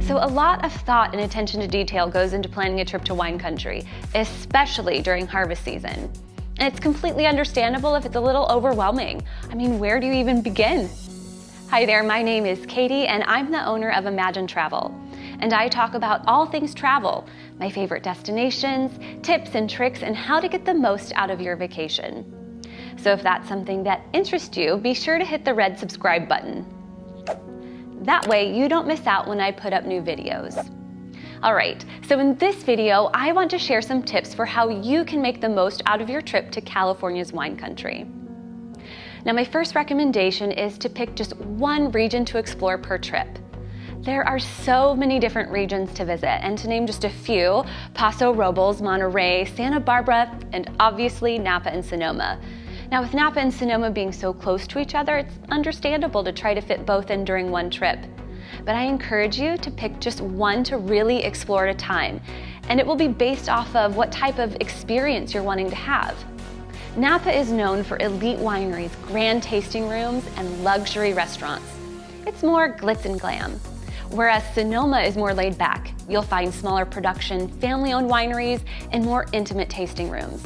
So a lot of thought and attention to detail goes into planning a trip to wine country, especially during harvest season. And it's completely understandable if it's a little overwhelming. I mean, where do you even begin? Hi there, my name is Katie and I'm the owner of Imagine Travel. And I talk about all things travel, my favorite destinations, tips and tricks, and how to get the most out of your vacation. So if that's something that interests you, be sure to hit the red subscribe button. That way you don't miss out when I put up new videos. All right, so in this video, I want to share some tips for how you can make the most out of your trip to California's wine country. Now, my first recommendation is to pick just one region to explore per trip. There are so many different regions to visit, and to name just a few, Paso Robles, Monterey, Santa Barbara, and obviously Napa and Sonoma. Now, with Napa and Sonoma being so close to each other, it's understandable to try to fit both in during one trip. But I encourage you to pick just one to really explore at a time, and it will be based off of what type of experience you're wanting to have. Napa is known for elite wineries, grand tasting rooms, and luxury restaurants. It's more glitz and glam. Whereas Sonoma is more laid back. You'll find smaller production, family-owned wineries, and more intimate tasting rooms.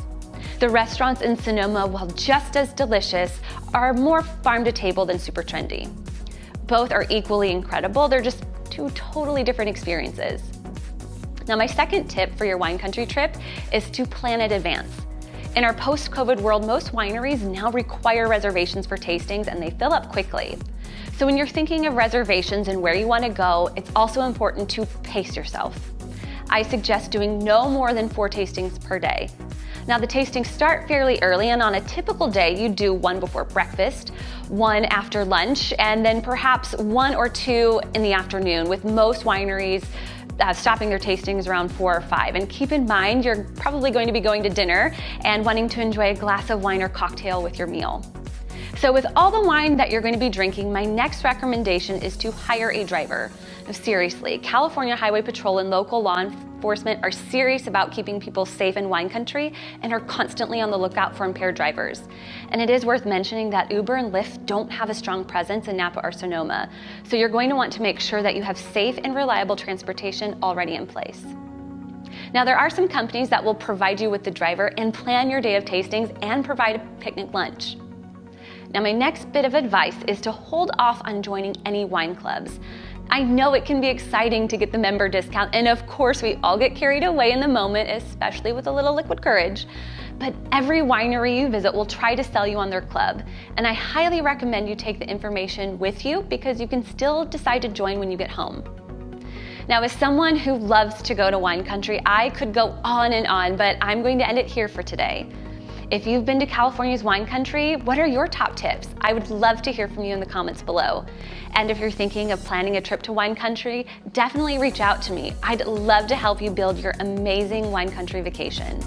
The restaurants in Sonoma, while just as delicious, are more farm-to-table than super trendy. Both are equally incredible, they're just two totally different experiences. Now, my second tip for your wine country trip is to plan in advance. In our post-COVID world, most wineries now require reservations for tastings and they fill up quickly. So when you're thinking of reservations and where you want to go, it's also important to pace yourself. I suggest doing no more than 4 tastings per day. Now, the tastings start fairly early, and on a typical day, you do one before breakfast, one after lunch, and then perhaps 1 or 2 in the afternoon, with most wineries stopping their tastings around 4 or 5. And keep in mind, you're probably going to be going to dinner and wanting to enjoy a glass of wine or cocktail with your meal. So with all the wine that you're going to be drinking, my next recommendation is to hire a driver. No, seriously, California Highway Patrol and local law enforcement are serious about keeping people safe in wine country and are constantly on the lookout for impaired drivers. And it is worth mentioning that Uber and Lyft don't have a strong presence in Napa or Sonoma. So you're going to want to make sure that you have safe and reliable transportation already in place. Now, there are some companies that will provide you with the driver and plan your day of tastings and provide a picnic lunch. Now, my next bit of advice is to hold off on joining any wine clubs. I know it can be exciting to get the member discount, and of course we all get carried away in the moment, especially with a little liquid courage. But every winery you visit will try to sell you on their club, and I highly recommend you take the information with you because you can still decide to join when you get home. Now, as someone who loves to go to wine country, I could go on and on, but I'm going to end it here for today. If you've been to California's wine country, what are your top tips? I would love to hear from you in the comments below. And if you're thinking of planning a trip to wine country, definitely reach out to me. I'd love to help you build your amazing wine country vacation.